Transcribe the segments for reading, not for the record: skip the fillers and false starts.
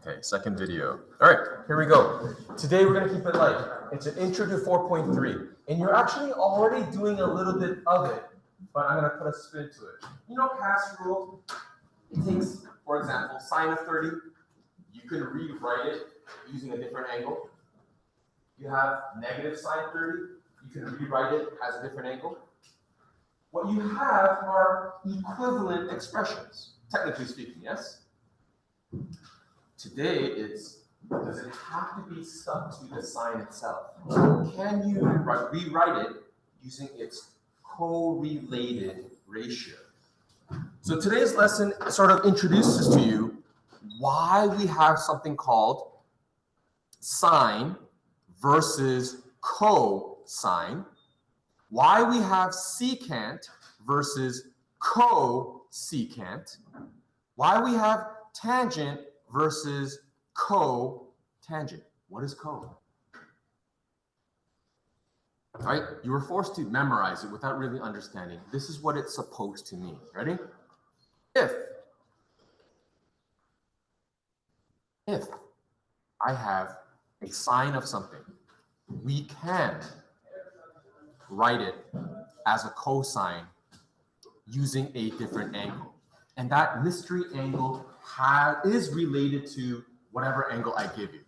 Okay, second video. All right, here we go. Today we're going to keep it light. It's an intro to 4.3. And you're actually already doing a little bit of it, but I'm going to put a spin to it. You know CAS rule? It takes, for example, sine of 30. You can rewrite it using a different angle. You have negative sine 30. You can rewrite it as a different angle. What you have are equivalent expressions, technically speaking, yes? Today, does it have to be stuck to the sign itself? Can you rewrite it using its correlated ratio? So today's lesson sort of introduces to you why we have something called sine versus cosine, why we have secant versus cosecant, why we have tangent versus cotangent. What is co? All right, you were forced to memorize it without really understanding. This is what it's supposed to mean. Ready? If I have a sine of something, we can write it as a cosine using a different angle. And that mystery angle is related to whatever angle I give you.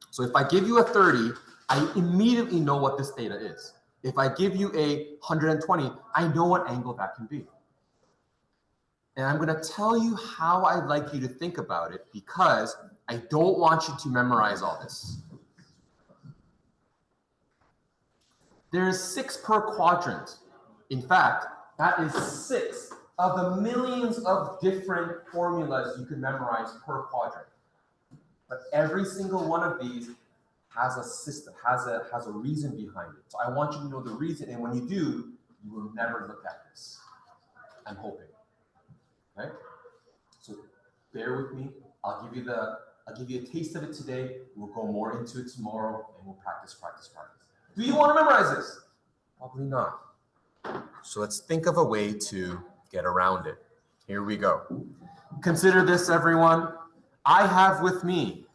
So if I give you a 30, I immediately know what this theta is. If I give you a 120, I know what angle that can be. And I'm going to tell you how I'd like you to think about it because I don't want you to memorize all this. There's 6 per quadrant. In fact, that is 6 of the millions of different formulas you can memorize per quadrant. But every single one of these has a system, has a reason behind it. So I want you to know the reason, and when you do, you will never look at this. I'm hoping. Okay? So bear with me. I'll give you a taste of it today. We'll go more into it tomorrow, and we'll practice. Do you want to memorize this? Probably not. So let's think of a way to get around it. Here we go. Consider this, everyone. I have with me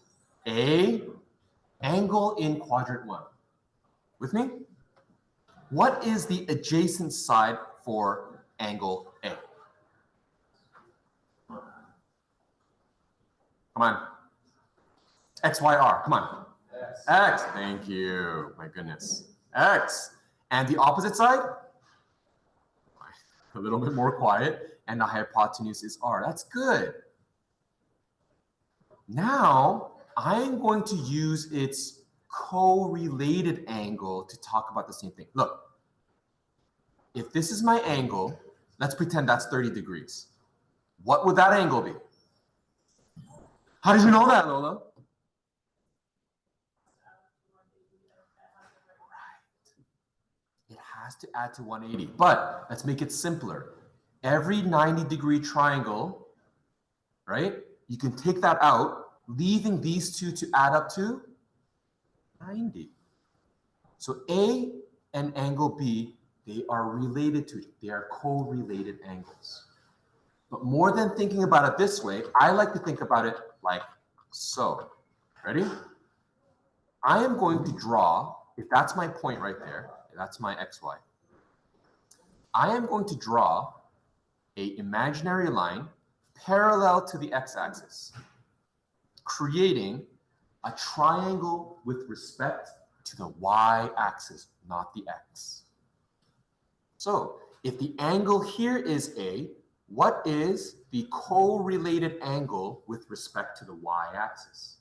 a angle in quadrant 1. With me? What is the adjacent side for angle A? Come on. X, Y, R. Come on. X. Thank you. My goodness. X. And the opposite side? A little bit more quiet. And the hypotenuse is R. That's good. Now, I'm going to use its correlated angle to talk about the same thing. Look, if this is my angle, let's pretend that's 30 degrees. What would that angle be? How did you know that, Lola? It has to add to 180, but let's make it simpler. Every 90-degree triangle, right? You can take that out, leaving these two to add up to 90. So A and angle B, they are related to it. They are correlated angles. But more than thinking about it this way, I like to think about it like so. Ready? I am going to draw, if that's my point right there, that's my XY. I am going to draw an imaginary line parallel to the x-axis, creating a triangle with respect to the y-axis, not the x. So if the angle here is A, what is the correlated angle with respect to the y-axis?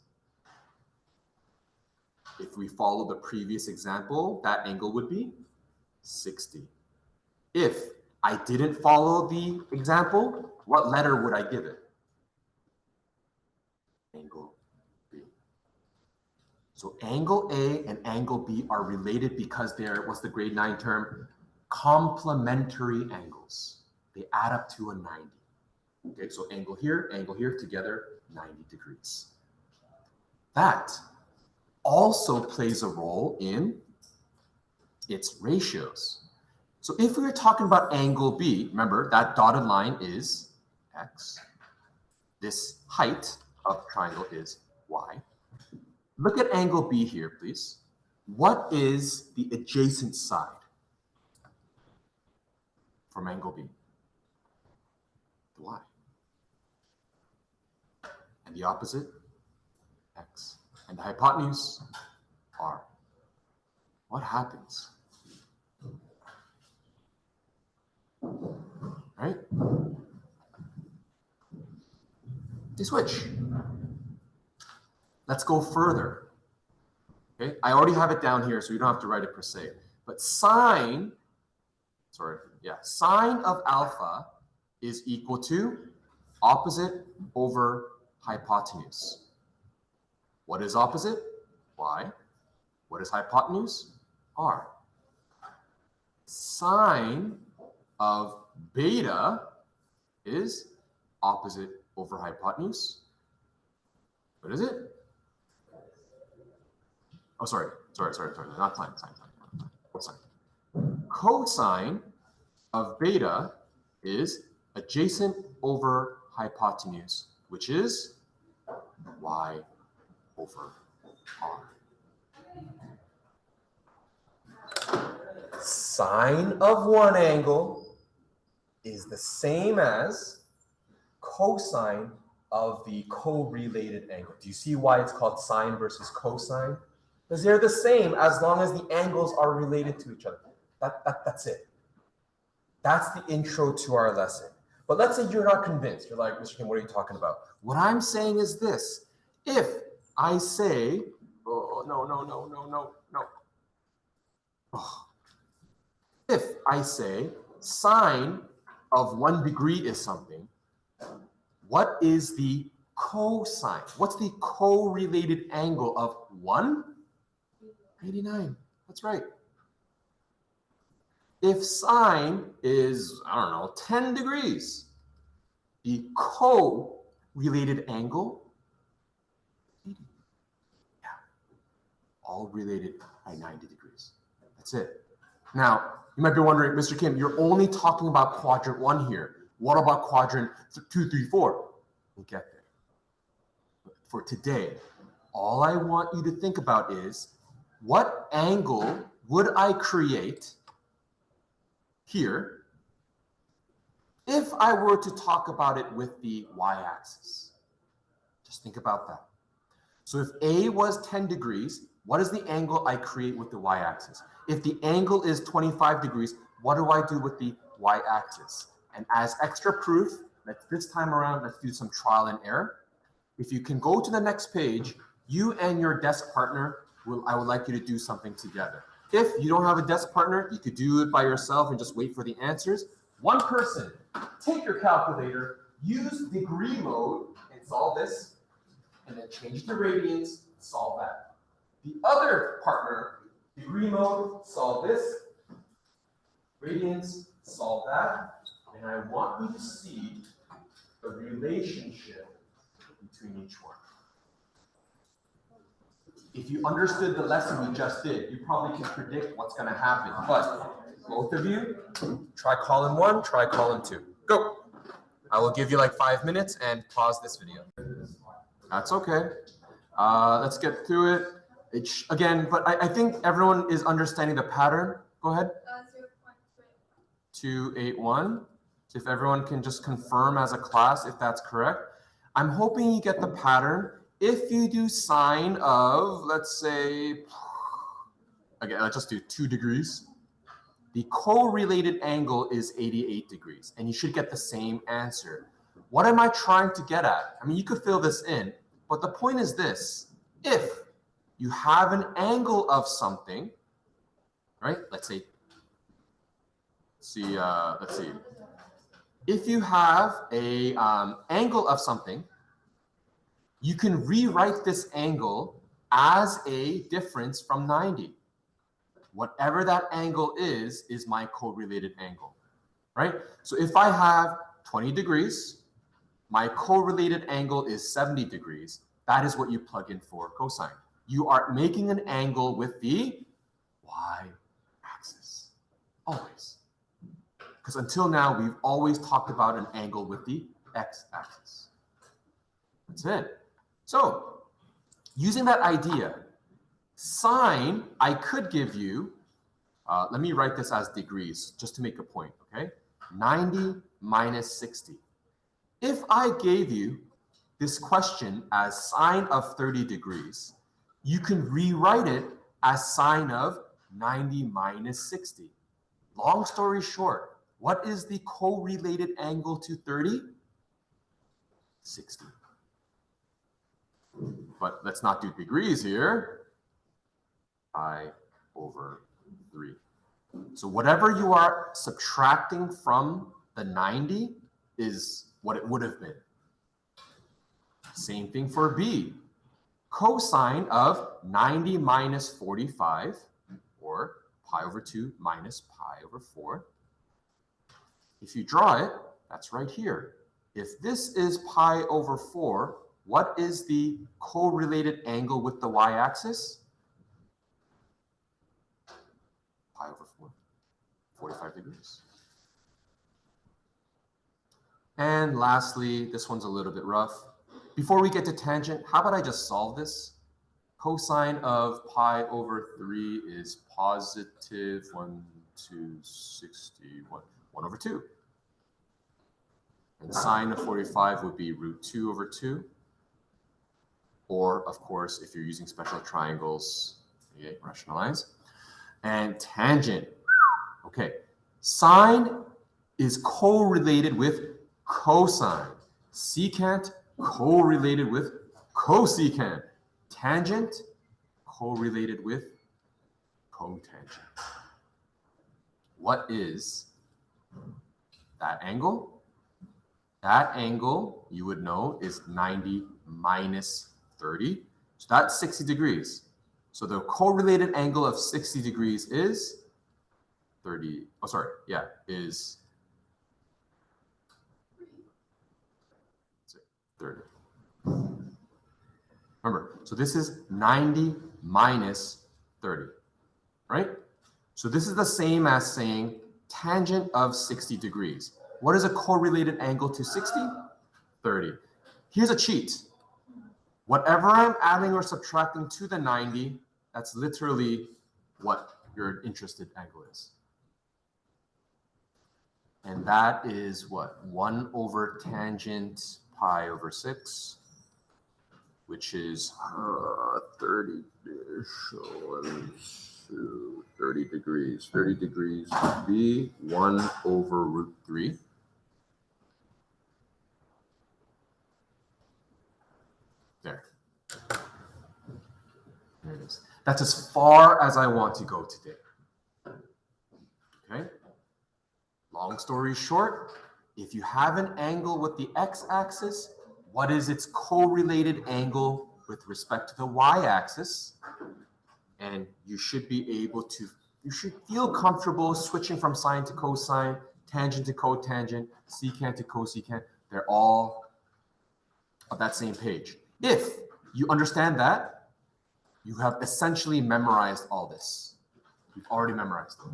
If we follow the previous example, that angle would be 60. If I didn't follow the example, what letter would I give it? Angle B. So angle A and angle B are related because they're, what's the grade 9 term? Complementary angles. They add up to a 90. Okay, so angle here, together, 90 degrees. That also plays a role in its ratios. So if we were talking about angle B, remember that dotted line is x. This height of triangle is y. Look at angle B here, please. What is the adjacent side from angle B? The y. And the opposite, x. And the hypotenuse, r. What happens? Right? They switch. Let's go further. Okay, I already have it down here, so you don't have to write it per se. But sine of alpha is equal to opposite over hypotenuse. What is opposite? Y. What is hypotenuse? R. Sine of beta is opposite over hypotenuse. What is it? Oh, sorry, not sine. Cosine of beta is adjacent over hypotenuse, which is y over r. Sine of one angle is the same as cosine of the correlated angle. Do you see why it's called sine versus cosine? Because they're the same as long as the angles are related to each other. That's it. That's the intro to our lesson. But let's say you're not convinced. You're like, Mr. Kim, what are you talking about? What I'm saying is this. If I say, oh, no. Oh. If I say sine of 1 degree is something, what is the cosine? What's the correlated angle of 1? 89. That's right. If sine is, 10 degrees, the co-related angle, 80. Yeah, all related by 90 degrees. That's it. Now, you might be wondering, Mr. Kim, you're only talking about quadrant 1 here. What about quadrant 2, 3, 4? We'll get there. But for today, all I want you to think about is, what angle would I create here if I were to talk about it with the y-axis? Just think about that. So if A was 10 degrees, what is the angle I create with the y-axis? If the angle is 25 degrees, what do I do with the y-axis? And as extra proof, this time around, let's do some trial and error. If you can go to the next page, you and your desk partner, I would like you to do something together. If you don't have a desk partner, you could do it by yourself and just wait for the answers. One person, take your calculator, use degree mode and solve this, and then change to radians, solve that. The other partner, degree mode, solve this, radians, solve that, and I want you to see the relationship between each one. If you understood the lesson we just did, you probably can predict what's going to happen. But both of you, try column 1, try column 2. Go. I will give you like 5 minutes and pause this video. That's okay. Let's get through it. Again, but I think everyone is understanding the pattern. Go ahead. 281. So if everyone can just confirm as a class if that's correct. I'm hoping you get the pattern. If you do sine of, let's say, again, let's just do 2 degrees. The correlated angle is 88 degrees, and you should get the same answer. What am I trying to get at? I mean, you could fill this in, but the point is this. If you have an angle of something, right? Let's see. If you have a angle of something, you can rewrite this angle as a difference from 90. Whatever that angle is my correlated angle, right? So if I have 20 degrees, my correlated angle is 70 degrees. That is what you plug in for cosine. You are making an angle with the y-axis, always. Because until now, we've always talked about an angle with the x-axis. That's it. So using that idea, sine, I could give you, let me write this as degrees just to make a point, okay? 90 minus 60. If I gave you this question as sine of 30 degrees, you can rewrite it as sine of 90 minus 60. Long story short, what is the correlated angle to 30? 60. But let's not do degrees here. Pi over 3. So whatever you are subtracting from the 90 is what it would have been. Same thing for B. Cosine of 90 minus 45, or pi over 2 minus pi over 4. If you draw it, that's right here. If this is pi over 4, what is the correlated angle with the y-axis? Pi over 4, 45 degrees. And lastly, this one's a little bit rough. Before we get to tangent, how about I just solve this? Cosine of pi over 3 is positive 1 to 61, 1 over 2. And sine of 45 would be root 2 over 2. Or, of course, if you're using special triangles, okay, rationalize. And tangent, okay. Sine is correlated with cosine. Secant correlated with cosecant. Tangent correlated with cotangent. What is that angle? That angle, you would know, is 90 minus 30. So that's 60 degrees. So the correlated angle of 60 degrees is 30. Oh, sorry. Yeah, is 30. Remember, so this is 90 minus 30, right? So this is the same as saying tangent of 60 degrees. What is a correlated angle to 60? 30. Here's a cheat. Whatever I'm adding or subtracting to the 90, that's literally what your interested angle is. And that is what? 1 over tangent pi over 6, which is 30 degrees. 30 degrees would be 1 over root 3. There. There it is. That's as far as I want to go today. Okay? Long story short, if you have an angle with the x-axis, what is its correlated angle with respect to the y-axis? And you should be able to, you should feel comfortable switching from sine to cosine, tangent to cotangent, secant to cosecant. They're all of that same page. If you understand that, you have essentially memorized all this. You've already memorized it.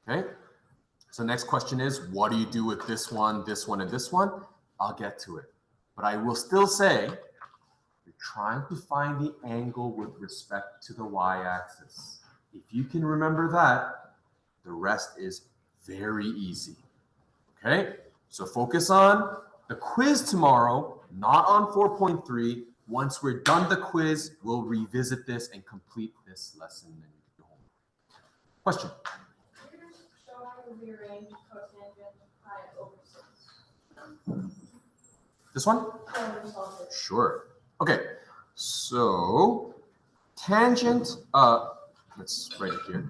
Okay, so next question is, what do you do with this one, and this one? I'll get to it. But I will still say, you're trying to find the angle with respect to the y-axis. If you can remember that, the rest is very easy. Okay, so focus on the quiz tomorrow, not on 4.3. Once we're done the quiz, we'll revisit this and complete this lesson. And go home. Question? Rearrange cotangent pi over 6. This one? Sure. Okay. So tangent let's write it here.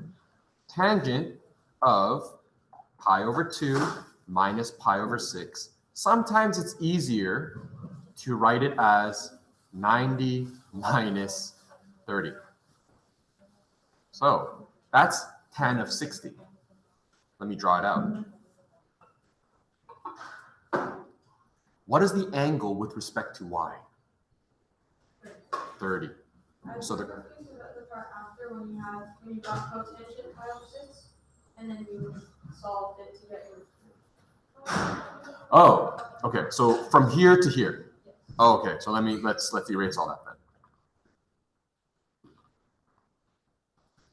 Tangent of pi over 2 minus pi over 6. Sometimes it's easier to write it as 90 minus 30. So that's tan of 60. Let me draw it out. What is the angle with respect to y? 30. So the part after when you got cotangent pi over 6, and then you solved it to get your. Oh, Okay, so from here to here. Oh, okay, so let's erase all that then.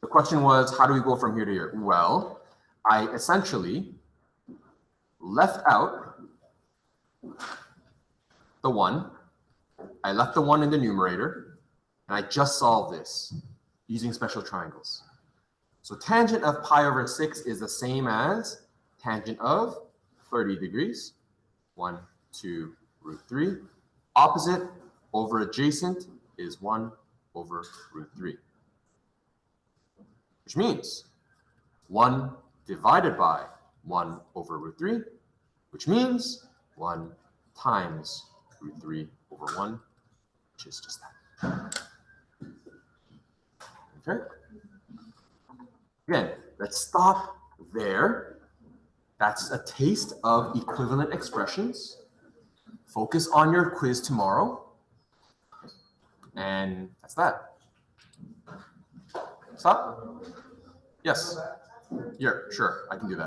The question was, how do we go from here to here? Well, I essentially left out the 1. I left the 1 in the numerator, and I just solved this using special triangles. So tangent of pi over 6 is the same as tangent of 30 degrees, 1, 2, root 3. Opposite over adjacent is 1 over root 3. Which means 1 divided by 1 over root 3, which means 1 times root 3 over 1, which is just that. Okay? Again, let's stop there. That's a taste of equivalent expressions. Focus on your quiz tomorrow. And that's that. Stop? Yes. Yeah, sure, I can do that.